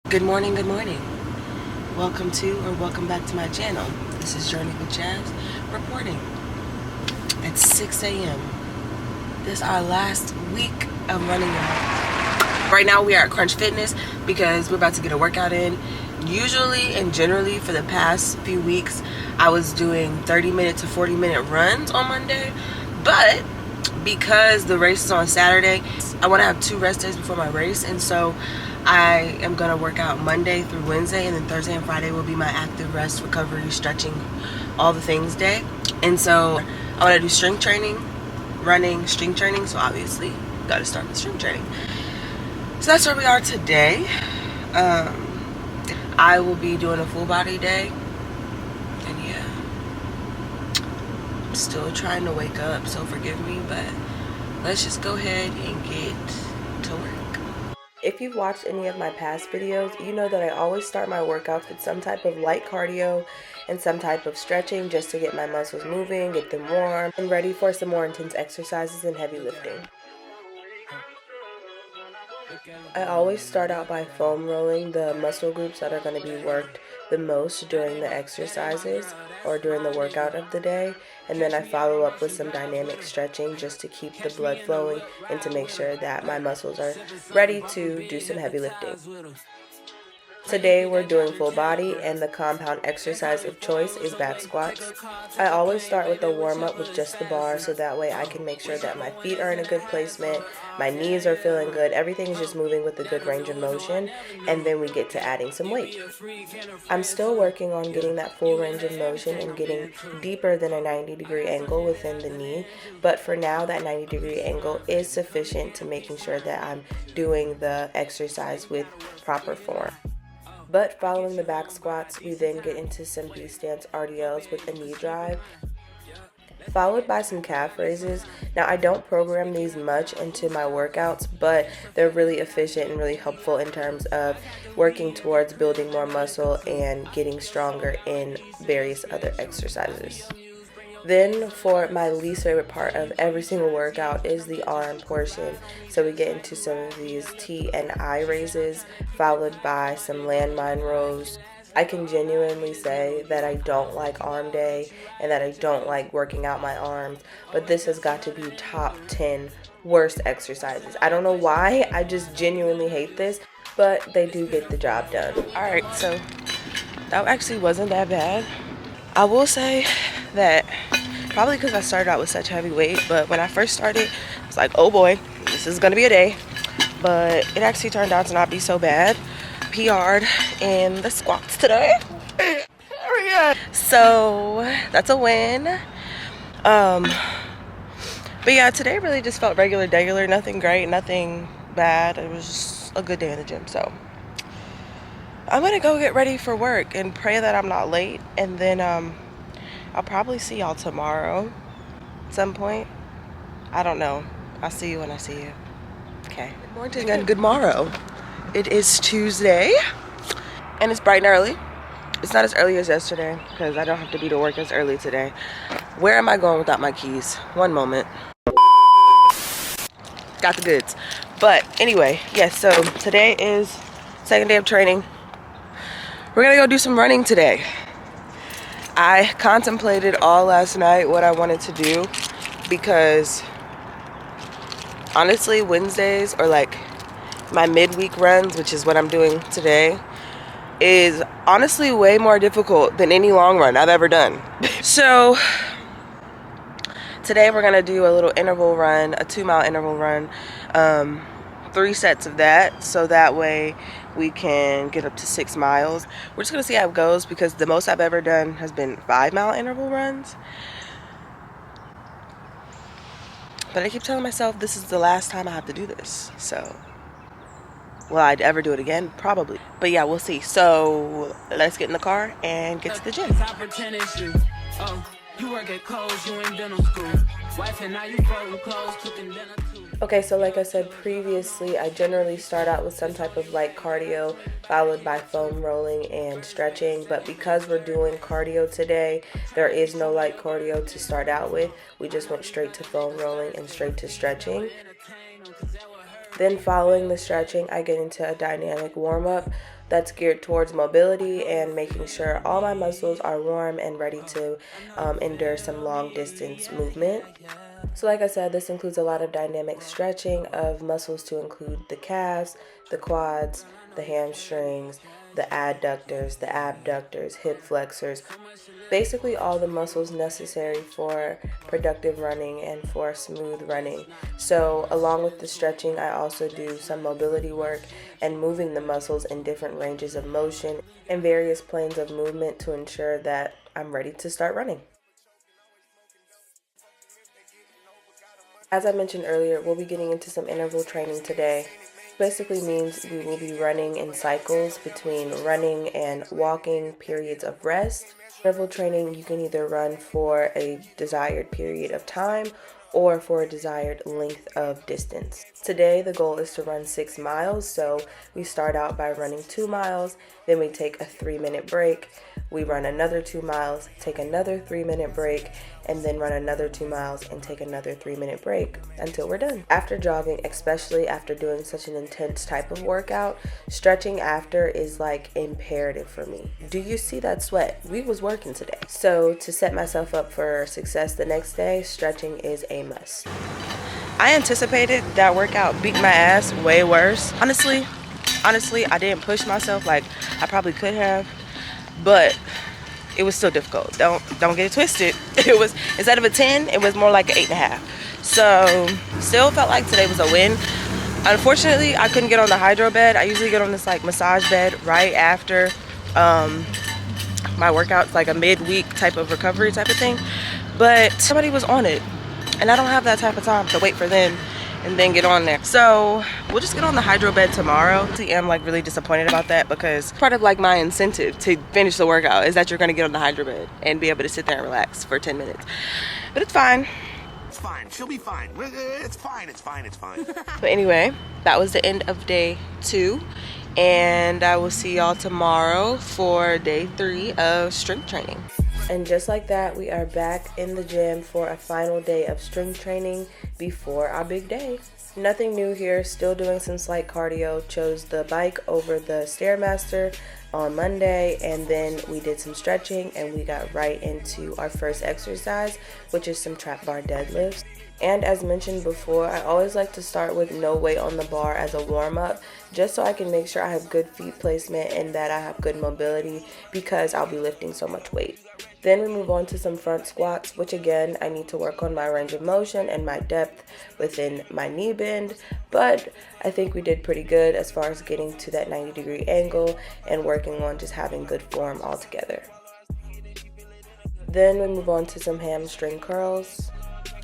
Good morning, good morning. Welcome back to my channel. This is Journey with Jazz reporting at 6 a.m. This is our last week of running out. Right now we are at Crunch Fitness because we're about to get a workout in. Usually and generally for the past few weeks, I was doing 30-minute to 40-minute runs on Monday, but because the race is on Saturday, I want to have 2 rest days before my race, and so I am going to work out Monday through Wednesday, and then Thursday and Friday will be my active rest, recovery, stretching, all the things day. And so I want to do strength training, running, strength training, so obviously got to start with strength training. So that's where we are today. I will be doing a full body day, and yeah, I'm still trying to wake up, so forgive me, but let's just go ahead and get to work. If you've watched any of my past videos, you know that I always start my workouts with some type of light cardio and some type of stretching just to get my muscles moving, get them warm, and ready for some more intense exercises and heavy lifting. I always start out by foam rolling the muscle groups that are going to be worked the most during the exercises or during the workout of the day, and then I follow up with some dynamic stretching just to keep the blood flowing and to make sure that my muscles are ready to do some heavy lifting. Today we're doing full body, and the compound exercise of choice is back squats. I always start with a warm up with just the bar, so that way I can make sure that my feet are in a good placement, my knees are feeling good, everything is just moving with a good range of motion, and then we get to adding some weight. I'm still working on getting that full range of motion and getting deeper than a 90-degree angle within the knee, but for now that 90-degree angle is sufficient to making sure that I'm doing the exercise with proper form. But following the back squats, we then get into some B-stance RDLs with a knee drive, followed by some calf raises. Now, I don't program these much into my workouts, but they're really efficient and really helpful in terms of working towards building more muscle and getting stronger in various other exercises. Then for my least favorite part of every single workout is the arm portion. So we get into some of these T and I raises, followed by some landmine rows. I can genuinely say that I don't like arm day and that I don't like working out my arms, but this has got to be top 10 worst exercises. I don't know why, I just genuinely hate this, but they do get the job done. Alright, so that actually wasn't that bad. I will say that probably because I started out with such heavy weight, but when I first started, I was like, oh boy, this is gonna be a day. But it actually turned out to not be so bad. PR'd in the squats today. So that's a win. But yeah, today really just felt regular, nothing great, nothing bad. It was just a good day in the gym. So I'm gonna go get ready for work and pray that I'm not late, and then I'll probably see y'all tomorrow at some point. I don't know. I'll see you when I see you. Okay. Good morning and good morrow. It is Tuesday and it's bright and early. It's not as early as yesterday because I don't have to be to work as early today. Where am I going without my keys? One moment. Got the goods. But anyway, yes, so today is second day of training. We're gonna go do some running today. I contemplated all last night what I wanted to do because honestly, Wednesdays or like my midweek runs, which is what I'm doing today, is honestly way more difficult than any long run I've ever done. So today we're gonna do a little interval run, a 2-mile interval run, 3 sets of that, so that way we can get up to 6 miles. We're just gonna see how it goes because the most I've ever done has been 5-mile interval runs. But I keep telling myself this is the last time I have to do this. So, will I ever do it again? Probably. But yeah, we'll see. So let's get in the car and get to the gym. You work at Kohl's, you ain't been on school. Wife and now you folding clothes, cooking dinner too. Okay, so like I said previously, I generally start out with some type of light cardio, followed by foam rolling and stretching. But because we're doing cardio today, there is no light cardio to start out with. We just went straight to foam rolling and straight to stretching. Then following the stretching, I get into a dynamic warm-up, that's geared towards mobility and making sure all my muscles are warm and ready to endure some long distance movement. So like I said, this includes a lot of dynamic stretching of muscles to include the calves, the quads, the hamstrings, the adductors, the abductors, hip flexors, basically all the muscles necessary for productive running and for smooth running. So along with the stretching, I also do some mobility work and moving the muscles in different ranges of motion and various planes of movement to ensure that I'm ready to start running. As I mentioned earlier, we'll be getting into some interval training today. Basically means we will be running in cycles between running and walking periods of rest. Interval training, you can either run for a desired period of time or for a desired length of distance. Today, the goal is to run 6 miles, so we start out by running 2 miles, then we take a 3-minute break. We run another 2 miles, take another 3-minute break, and then run another 2 miles and take another 3-minute break until we're done. After jogging, especially after doing such an intense type of workout, stretching after is like imperative for me. Do you see that sweat? We was working today. So to set myself up for success the next day, stretching is a must. I anticipated that workout beat my ass way worse. Honestly, I didn't push myself like I probably could have, but it was still difficult. Don't get it twisted. It was, instead of a 10, it was more like an 8.5. So still felt like today was a win. Unfortunately, I couldn't get on the hydro bed. I usually get on this like massage bed right after my workouts, like a midweek type of recovery type of thing. But somebody was on it, and I don't have that type of time to wait for them and then get on there. So we'll just get on the hydro bed tomorrow. I am like really disappointed about that because part of like my incentive to finish the workout is that you're gonna get on the hydro bed and be able to sit there and relax for 10 minutes. But it's fine. It's fine. She'll be fine. It's fine. It's fine. It's fine. But anyway, that was the end of day 2. And I will see y'all tomorrow for day 3 of strength training. And just like that, we are back in the gym for a final day of strength training before our big day. Nothing new here, still doing some slight cardio. Chose the bike over the Stairmaster on Monday, and then we did some stretching and we got right into our first exercise, which is some trap bar deadlifts. And as mentioned before, I always like to start with no weight on the bar as a warm-up, just so I can make sure I have good feet placement and that I have good mobility because I'll be lifting so much weight. Then we move on to some front squats, which again, I need to work on my range of motion and my depth within my knee bend, but I think we did pretty good as far as getting to that 90-degree angle and working on just having good form altogether. Then we move on to some hamstring curls.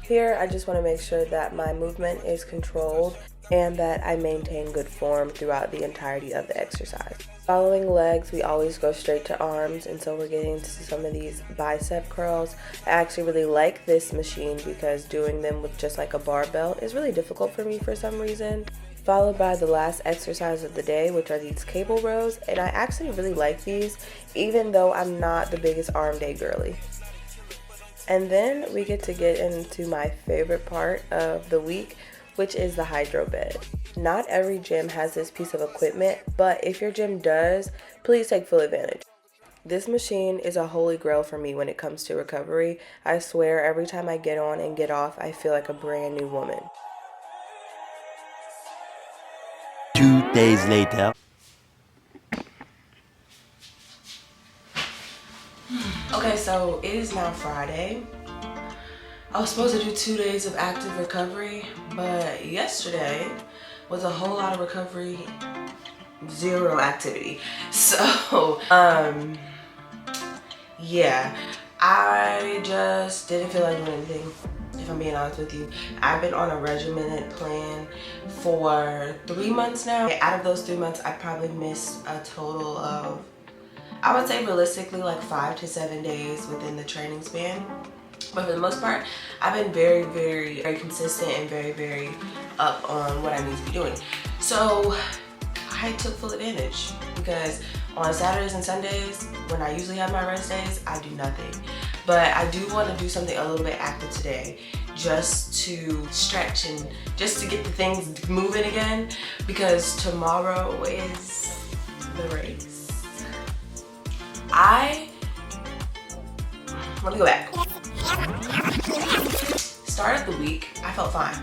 Here, I just want to make sure that my movement is controlled and that I maintain good form throughout the entirety of the exercise. Following legs, we always go straight to arms, and so we're getting into some of these bicep curls. I actually really like this machine because doing them with just like a barbell is really difficult for me for some reason. Followed by the last exercise of the day, which are these cable rows, and I actually really like these, even though I'm not the biggest arm day girly. And then we get into my favorite part of the week, which is the hydro bed. Not every gym has this piece of equipment, but if your gym does, please take full advantage. This machine is a holy grail for me when it comes to recovery. I swear every time I get on and get off, I feel like a brand new woman. 2 days later. Okay, so it is now Friday. I was supposed to do 2 days of active recovery, but yesterday was a whole lot of recovery, zero activity. So, yeah, I just didn't feel like doing anything, if I'm being honest with you. I've been on a regimented plan for 3 months now. Out of those 3 months, I probably missed a total of, I would say realistically, like 5 to 7 days within the training span. But for the most part, I've been very, very, very consistent and very, very up on what I need to be doing. So I took full advantage because on Saturdays and Sundays, when I usually have my rest days, I do nothing. But I do want to do something a little bit active today, just to stretch and just to get the things moving again, because tomorrow is the race. Let me go back. Start of the week, I felt fine.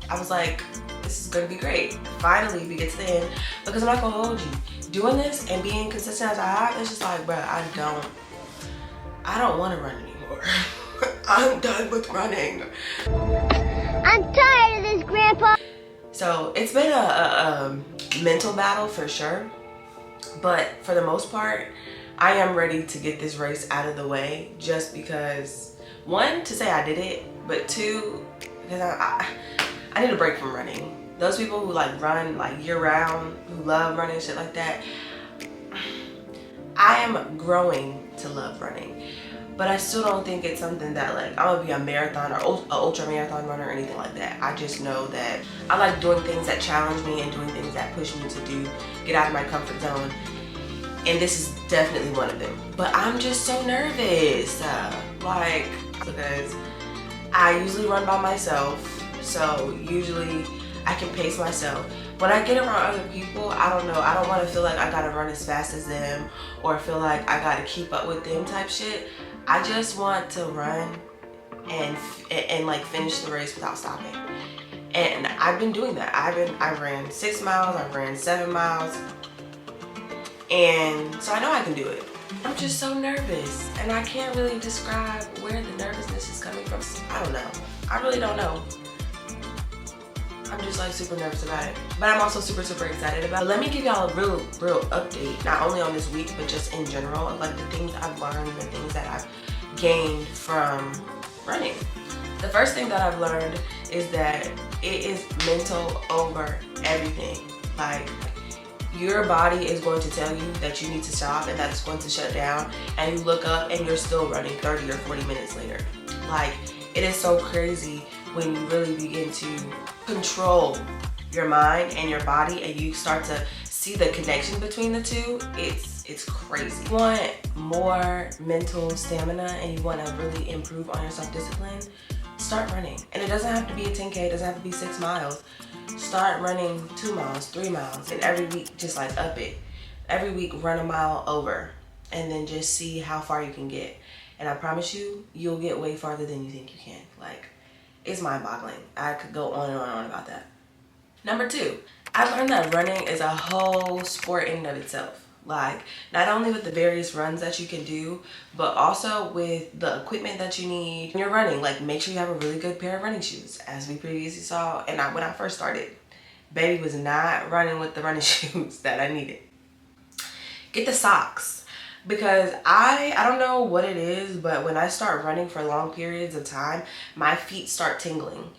I was like, this is gonna be great. Finally, we get to the end, because I'm not gonna hold you. Doing this and being consistent as I have, it's just like, bruh, I don't want to run anymore. I'm done with running. I'm tired of this, Grandpa. So it's been a mental battle for sure, but for the most part, I am ready to get this race out of the way, just because, one, to say I did it, but two, because I need a break from running. Those people who like run like year round, who love running, shit like that, I am growing to love running. But I still don't think it's something that like I'm gonna be a marathon or an ultra marathon runner or anything like that. I just know that I like doing things that challenge me and doing things that push me to get out of my comfort zone. And this is definitely one of them. But I'm just so nervous, because I usually run by myself. So usually I can pace myself. When I get around other people, I don't know. I don't want to feel like I gotta run as fast as them or feel like I gotta keep up with them type shit. I just want to run and like finish the race without stopping. And I've been doing that. I ran 6 miles, I ran 7 miles. And so I know I can do it. I'm just so nervous, and I can't really describe where the nervousness is coming from. I don't know. I really don't know. I'm just like super nervous about it. But I'm also super excited about it. But let me give y'all a real update, not only on this week, but just in general, of like the things I've learned, the things that I've gained from running. The first thing that I've learned is that it is mental over everything. Like, your body is going to tell you that you need to stop and that's going to shut down, and you look up and you're still running 30 or 40 minutes later. Like, it is so crazy when you really begin to control your mind and your body and you start to see the connection between the two. It's crazy. You want more mental stamina and you want to really improve on your self-discipline, start running. And it doesn't have to be a 10K, it doesn't have to be 6 miles. Start running 2 miles, 3 miles, and every week just like up it. Every week run a mile over, and then just see how far you can get. And I promise you, you'll get way farther than you think you can. Like, it's mind-boggling. I could go on and on about that. Number 2, I learned that running is a whole sport in and of itself. Like, not only with the various runs that you can do, but also with the equipment that you need when you're running. Like, make sure you have a really good pair of running shoes, as we previously saw. And when I first started, baby was not running with the running shoes that I needed. Get the socks, because I don't know what it is, but when I start running for long periods of time, my feet start tingling.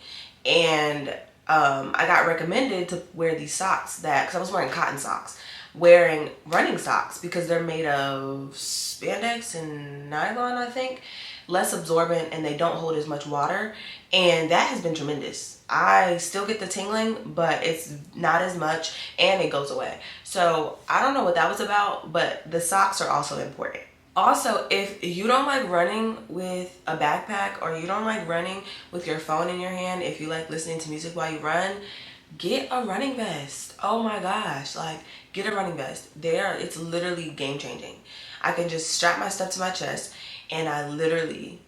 And I got recommended to wear these socks because I was wearing cotton socks. Wearing running socks because they're made of spandex and nylon, I think, less absorbent, and they don't hold as much water, and that has been tremendous. I still get the tingling, but it's not as much, and it goes away. So I don't know what that was about, but the socks are also important. Also, if you don't like running with a backpack, or you don't like running with your phone in your hand, if you like listening to music while you run, get a running vest. Oh my gosh, like, get a running vest. It's literally game changing. I can just strap my stuff to my chest and I literally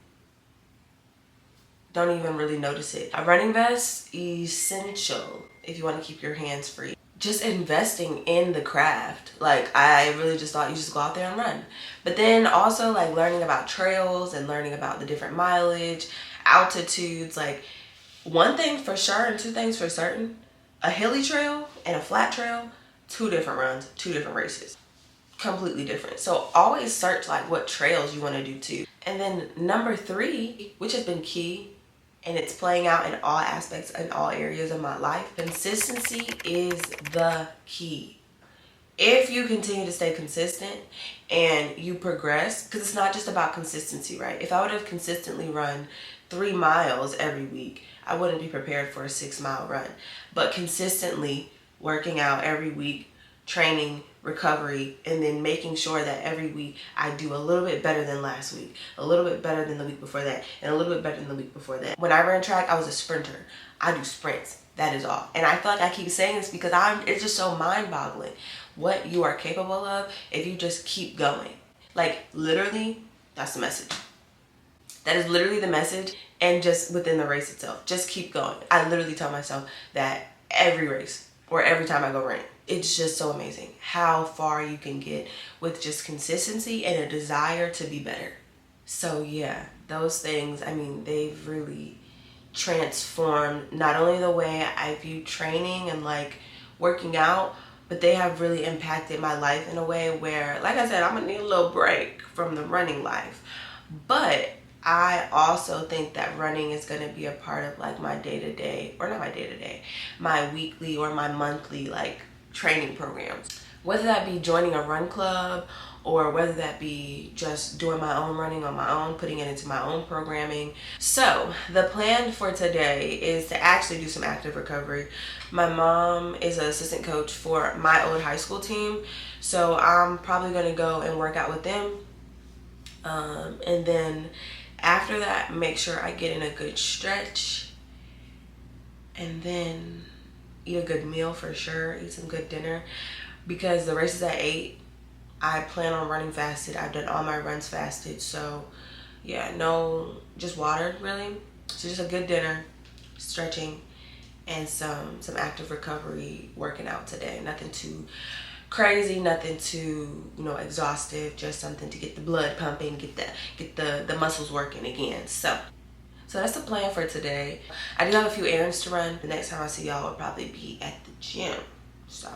don't even really notice it. A running vest, essential if you want to keep your hands free. Just investing in the craft. Like, I really just thought you just go out there and run. But then also like learning about trails and learning about the different mileage, altitudes. Like, one thing for sure and 2 things for certain: a hilly trail and a flat trail, 2 different runs, 2 different races. Completely different. So always search like what trails you want to do too. And then number 3, which has been key, and it's playing out in all aspects and all areas of my life, consistency is the key. If you continue to stay consistent and you progress, because it's not just about consistency, right? If I would have consistently run 3 miles every week, I wouldn't be prepared for a 6-mile run. But consistently working out every week, training, recovery, and then making sure that every week I do a little bit better than last week, a little bit better than the week before that, and a little bit better than the week before that. When I ran track, I was a sprinter. I do sprints That is all. And I feel like I keep saying this because it's just so mind-boggling what you are capable of if you just keep going. Like, literally, that's the message. That is literally the message. And just within the race itself, just keep going. I literally tell myself that every race or every time I go running. It's just so amazing how far you can get with just consistency and a desire to be better. So yeah, those things, I mean, they've really transformed not only the way I view training and like working out, but they have really impacted my life in a way where, like I said, I'm gonna need a little break from the running life. But I also think that running is going to be a part of like my day-to-day, or not my day-to-day, my weekly or my monthly like training programs. Whether that be joining a run club or whether that be just doing my own running on my own, putting it into my own programming. So the plan for today is to actually do some active recovery. My mom is an assistant coach for my old high school team, so I'm probably going to go and work out with them. And then after that, make sure I get in a good stretch, and then eat a good meal for sure, eat some good dinner, because the race is at 8. I plan on running fasted. I've done all my runs fasted, so yeah, no, just water really. So just a good dinner, stretching, and some active recovery working out today. Nothing too crazy, nothing too, exhaustive, just something to get the blood pumping, get the muscles working again. So that's the plan for today. I do have a few errands to run. The next time I see y'all will probably be at the gym. So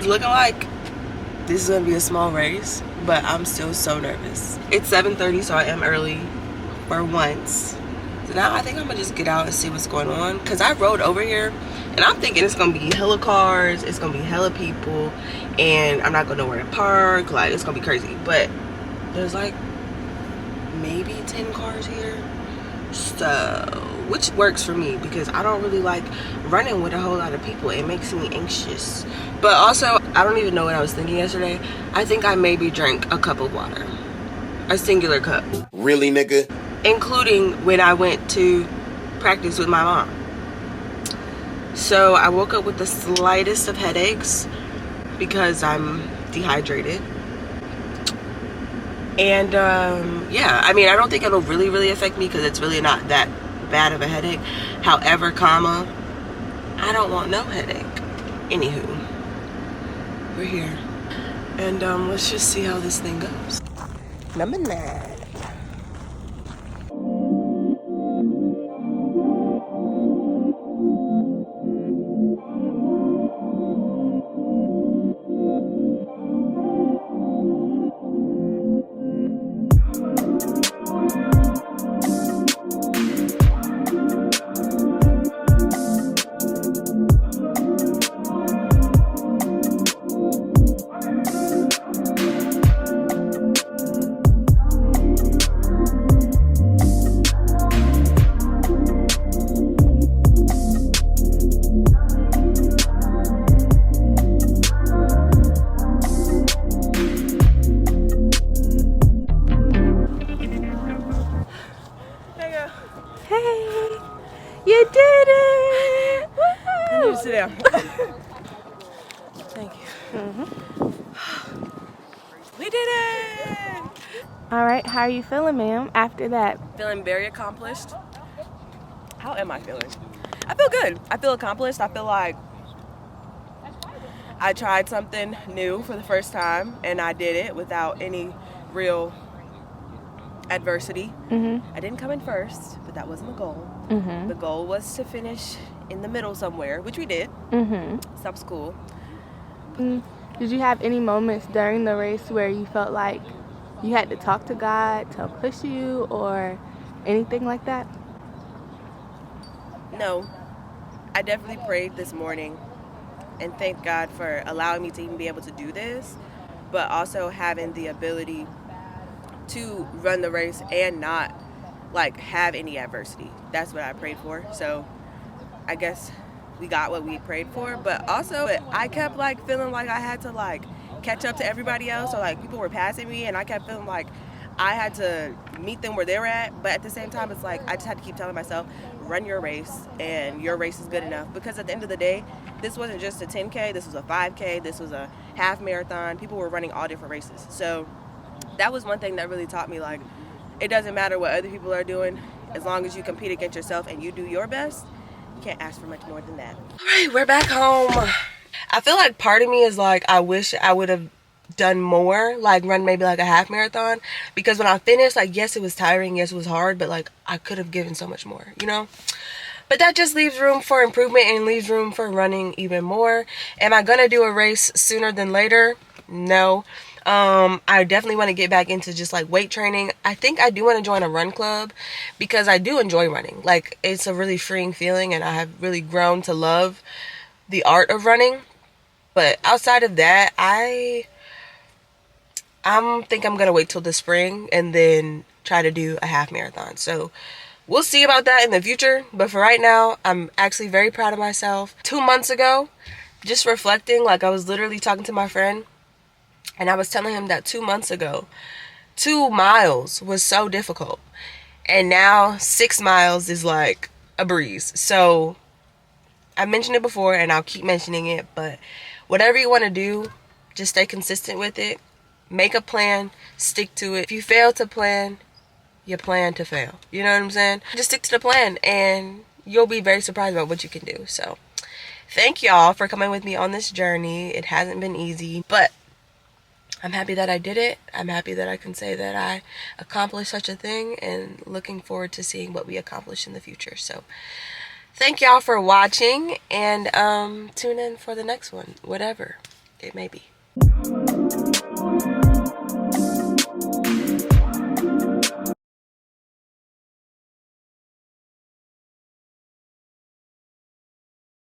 looking like this is gonna be a small race, but I'm still so nervous. It's 7:30, so I am early for once. So now I think I'm gonna just get out and see what's going on, because I rode over here and I'm thinking it's gonna be hella cars, it's gonna be hella people, and I'm not gonna know where to park. Like, it's gonna be crazy. But there's like maybe 10 cars here, so which works for me because I don't really like running with a whole lot of people. It makes me anxious. But also, I don't even know what I was thinking yesterday. I think I maybe drank a cup of water, a singular cup. Really, nigga? Including when I went to practice with my mom. So I woke up with the slightest of headaches because I'm dehydrated. And yeah, I mean, I don't think it'll really affect me because it's really not that bad of a headache. However, I don't want no headache. Anywho, we're here. And let's just see how this thing goes. Number 9. Hey, you did it! I need to sit down. Thank you. We did it! All right, how are you feeling, ma'am, after that? Feeling very accomplished. How am I feeling? I feel good. I feel accomplished. I feel like I tried something new for the first time and I did it without any real adversity. I didn't come in first, but that wasn't the goal. The goal was to finish in the middle somewhere, which we did. So that was cool. Did you have any moments during the race where you felt like you had to talk to God to push you or anything like that? No, I definitely prayed this morning and thanked God for allowing me to even be able to do this, but also having the ability to run the race and not like have any adversity. That's what I prayed for. So I guess we got what we prayed for, but also I kept like feeling like I had to like catch up to everybody else, or like people were passing me and I kept feeling like I had to meet them where they were at. But at the same time, it's like I just had to keep telling myself, run your race and your race is good enough, because at the end of the day, this wasn't just a 10K, this was a 5K, this was a half marathon. People were running all different races. So that was one thing that really taught me, like, it doesn't matter what other people are doing, as long as you compete against yourself and you do your best, you can't ask for much more than that. All right, we're back home. I feel like part of me is like, I wish I would have done more, like run maybe like a half marathon, because when I finished, like, yes, it was tiring, yes, it was hard, but like I could have given so much more, you know? But that just leaves room for improvement and leaves room for running even more. Am I gonna do a race sooner than later? No. I definitely want to get back into just like weight training. I think I do want to join a run club because I do enjoy running. Like, it's a really freeing feeling and I have really grown to love the art of running. But outside of that, I think I'm gonna wait till the spring and then try to do a half marathon. So we'll see about that in the future. But for right now, I'm actually very proud of myself. 2 months ago, just reflecting, like I was literally talking to my friend and I was telling him that 2 months ago, 2 miles was so difficult. And now 6 miles is like a breeze. So I mentioned it before and I'll keep mentioning it, but whatever you want to do, just stay consistent with it. Make a plan, stick to it. If you fail to plan, you plan to fail. You know what I'm saying? Just stick to the plan and you'll be very surprised about what you can do. So thank y'all for coming with me on this journey. It hasn't been easy, but I'm happy that I did it. I'm happy that I can say that I accomplished such a thing, and looking forward to seeing what we accomplish in the future. So thank y'all for watching, and tune in for the next one, whatever it may be.